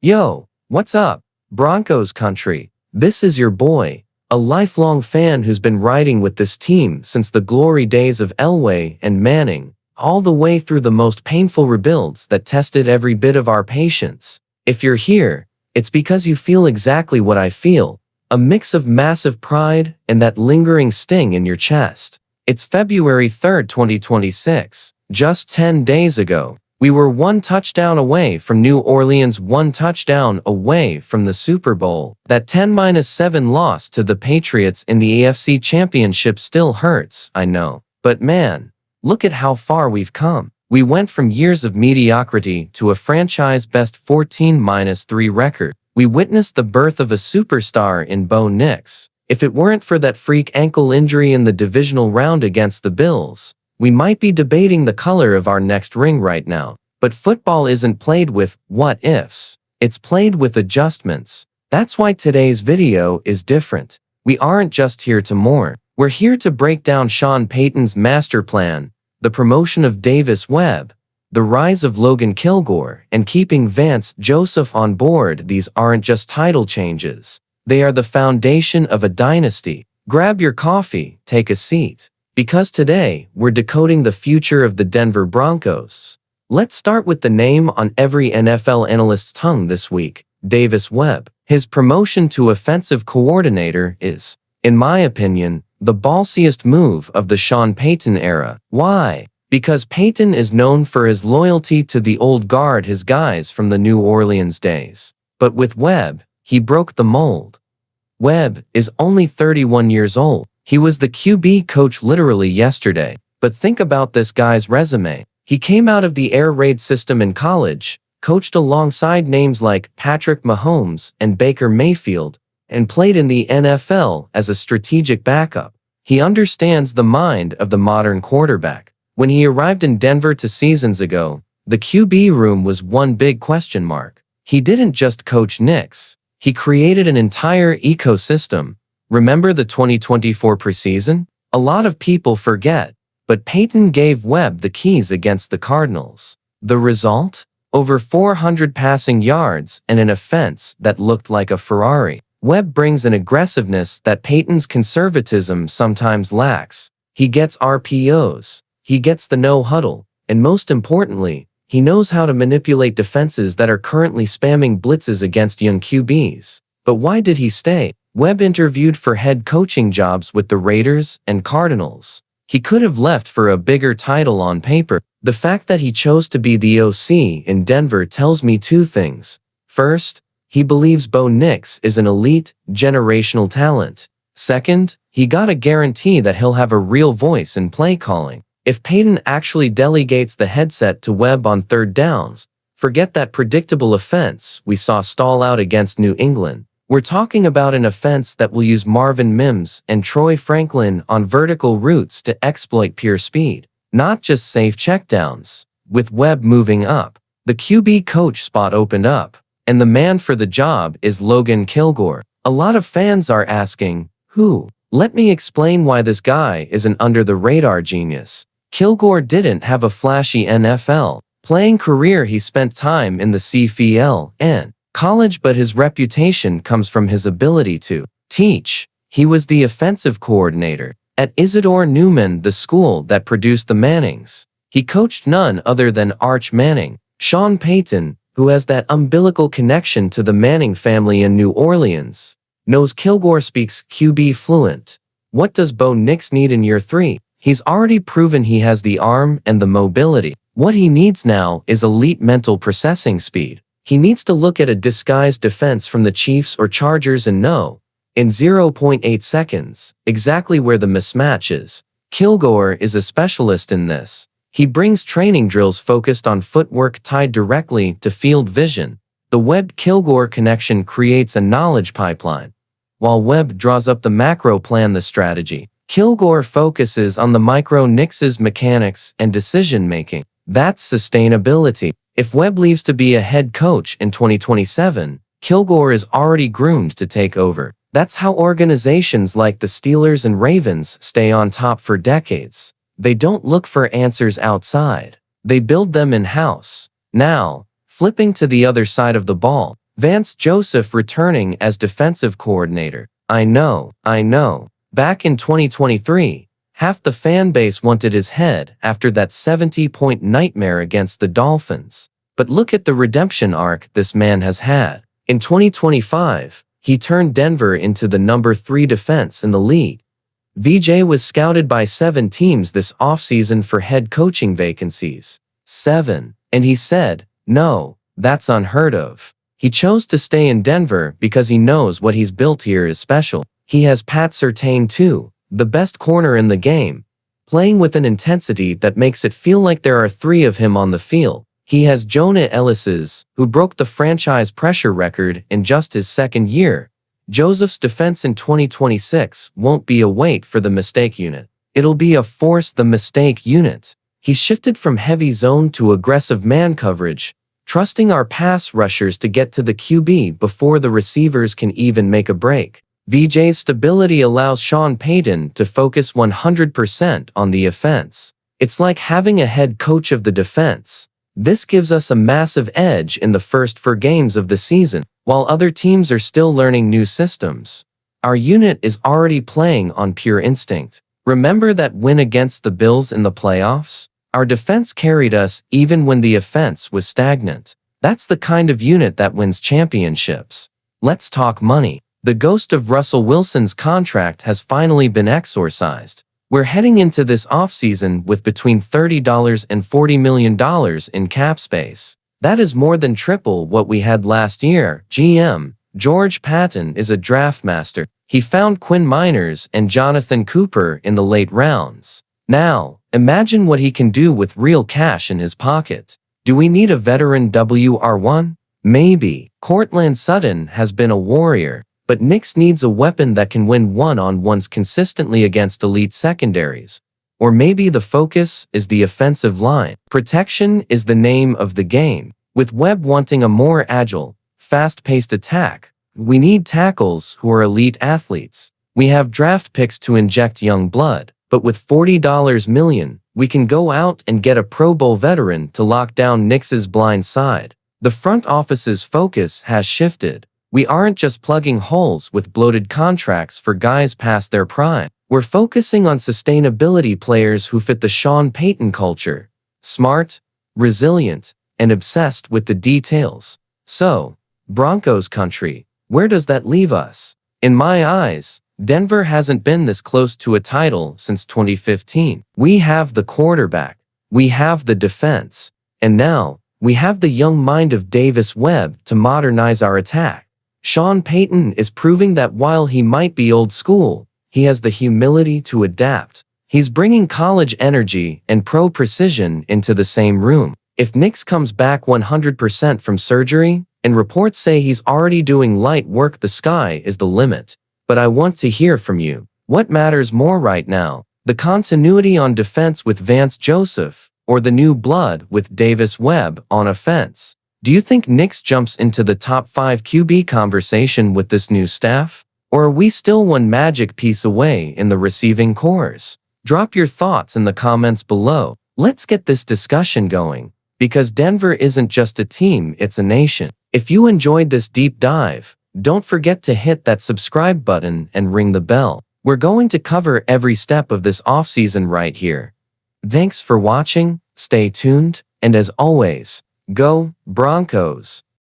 Yo, what's up, Broncos Country? This is your boy, a lifelong fan who's been riding with this team since the glory days of Elway and Manning, all the way through the most painful rebuilds that tested every bit of our patience. If you're here, it's because you feel exactly what I feel, a mix of massive pride and that lingering sting in your chest. It's February 3rd, 2026. Just 10 days ago, we were one touchdown away from New Orleans, one touchdown away from the Super Bowl. That 10-7 loss to the Patriots in the AFC Championship still hurts, I know. But man, look at how far we've come. We went from years of mediocrity to a franchise-best 14-3 record. We witnessed the birth of a superstar in Bo Nix. If it weren't for that freak ankle injury in the divisional round against the Bills, we might be debating the color of our next ring right now. But football isn't played with what-ifs. It's played with adjustments. That's why today's video is different. We aren't just here to mourn. We're here to break down Sean Payton's master plan, the promotion of Davis Webb, the rise of Logan Kilgore, and keeping Vance Joseph on board. These aren't just title changes. They are the foundation of a dynasty. Grab your coffee, take a seat, because today we're decoding the future of the Denver Broncos. Let's start with the name on every NFL analyst's tongue this week, Davis Webb. His promotion to offensive coordinator is, in my opinion, the ballsiest move of the Sean Payton era. Why? Because Payton is known for his loyalty to the old guard, his guys from the New Orleans days. But with Webb, he broke the mold. Webb is only 31 years old. He was the QB coach literally yesterday. But think about this guy's resume. He came out of the air raid system in college, coached alongside names like Patrick Mahomes and Baker Mayfield, and played in the NFL as a strategic backup. He understands the mind of the modern quarterback. When he arrived in Denver 2 seasons ago, the QB room was one big question mark. He didn't just coach Knicks. He created an entire ecosystem. Remember the 2024 preseason? A lot of people forget, but Payton gave Webb the keys against the Cardinals. The result? Over 400 passing yards and an offense that looked like a Ferrari. Webb brings an aggressiveness that Payton's conservatism sometimes lacks. He gets RPOs. He gets the no-huddle. And most importantly, he knows how to manipulate defenses that are currently spamming blitzes against young QBs. But why did he stay? Webb interviewed for head coaching jobs with the Raiders and Cardinals. He could have left for a bigger title on paper. The fact that he chose to be the OC in Denver tells me two things. First, he believes Bo Nix is an elite, generational talent. Second, he got a guarantee that he'll have a real voice in play calling. If Payton actually delegates the headset to Webb on third downs, forget that predictable offense we saw stall out against New England. We're talking about an offense that will use Marvin Mims and Troy Franklin on vertical routes to exploit pure speed, not just safe checkdowns. With Webb moving up, the QB coach spot opened up, and the man for the job is Logan Kilgore. A lot of fans are asking, who? Let me explain why this guy is an under-the-radar genius. Kilgore didn't have a flashy NFL playing career. He spent time in the CFL and college, but his reputation comes from his ability to teach. He was the offensive coordinator at Isidore Newman, the school that produced the Mannings. He coached none other than Arch Manning. Sean Payton, who has that umbilical connection to the Manning family in New Orleans, knows Kilgore speaks QB fluent. What does Bo Nix need in year 3? He's already proven he has the arm and the mobility. What he needs now is elite mental processing speed. He needs to look at a disguised defense from the Chiefs or Chargers and know, in 0.8 seconds, exactly where the mismatch is. Kilgore is a specialist in this. He brings training drills focused on footwork tied directly to field vision. The Webb-Kilgore connection creates a knowledge pipeline. While Webb draws up the macro plan, the strategy, Kilgore focuses on the micro Nix's mechanics and decision-making. That's sustainability. If Webb leaves to be a head coach in 2027, Kilgore is already groomed to take over. That's how organizations like the Steelers and Ravens stay on top for decades. They don't look for answers outside. They build them in-house. Now, flipping to the other side of the ball, Vance Joseph returning as defensive coordinator. I know. Back in 2023, half the fan base wanted his head after that 70-point nightmare against the Dolphins. But look at the redemption arc this man has had. In 2025, he turned Denver into the number 3 defense in the league. VJ was scouted by 7 teams this offseason for head coaching vacancies. 7. And he said, no, that's unheard of. He chose to stay in Denver because he knows what he's built here is special. He has Pat Surtain too, the best corner in the game, playing with an intensity that makes it feel like there are 3 of him on the field. He has Jonah Ellis's, who broke the franchise pressure record in just his 2nd year. Joseph's defense in 2026 won't be a wait for the mistake unit. It'll be a force the mistake unit. He's shifted from heavy zone to aggressive man coverage, trusting our pass rushers to get to the QB before the receivers can even make a break. VJ's stability allows Sean Payton to focus 100% on the offense. It's like having a head coach of the defense. This gives us a massive edge in the first 4 games of the season. While other teams are still learning new systems, our unit is already playing on pure instinct. Remember that win against the Bills in the playoffs? Our defense carried us even when the offense was stagnant. That's the kind of unit that wins championships. Let's talk money. The ghost of Russell Wilson's contract has finally been exorcised. We're heading into this offseason with between $30 and $40 million in cap space. That is more than triple what we had last year. GM George Patton is a draft master. He found Quinn Miners and Jonathan Cooper in the late rounds. Now, imagine what he can do with real cash in his pocket. Do we need a veteran WR1? Maybe. Cortland Sutton has been a warrior, but Nix needs a weapon that can win one-on-ones consistently against elite secondaries. Or maybe the focus is the offensive line. Protection is the name of the game. With Webb wanting a more agile, fast-paced attack, we need tackles who are elite athletes. We have draft picks to inject young blood, but with $40 million, we can go out and get a Pro Bowl veteran to lock down Nix's blind side. The front office's focus has shifted. We aren't just plugging holes with bloated contracts for guys past their prime. We're focusing on sustainability players who fit the Sean Payton culture. Smart, resilient, and obsessed with the details. So, Broncos Country, where does that leave us? In my eyes, Denver hasn't been this close to a title since 2015. We have the quarterback, we have the defense, and now, we have the young mind of Davis Webb to modernize our attack. Sean Payton is proving that while he might be old school, he has the humility to adapt. He's bringing college energy and pro precision into the same room. If Nix comes back 100% from surgery, and reports say he's already doing light work, the sky is the limit. But I want to hear from you. What matters more right now? The continuity on defense with Vance Joseph, or the new blood with Davis Webb on offense? Do you think Nix jumps into the top 5 QB conversation with this new staff? Or are we still one magic piece away in the receiving corps? Drop your thoughts in the comments below. Let's get this discussion going, because Denver isn't just a team, it's a nation. If you enjoyed this deep dive, don't forget to hit that subscribe button and ring the bell. We're going to cover every step of this offseason right here. Thanks for watching, stay tuned, and as always, go Broncos!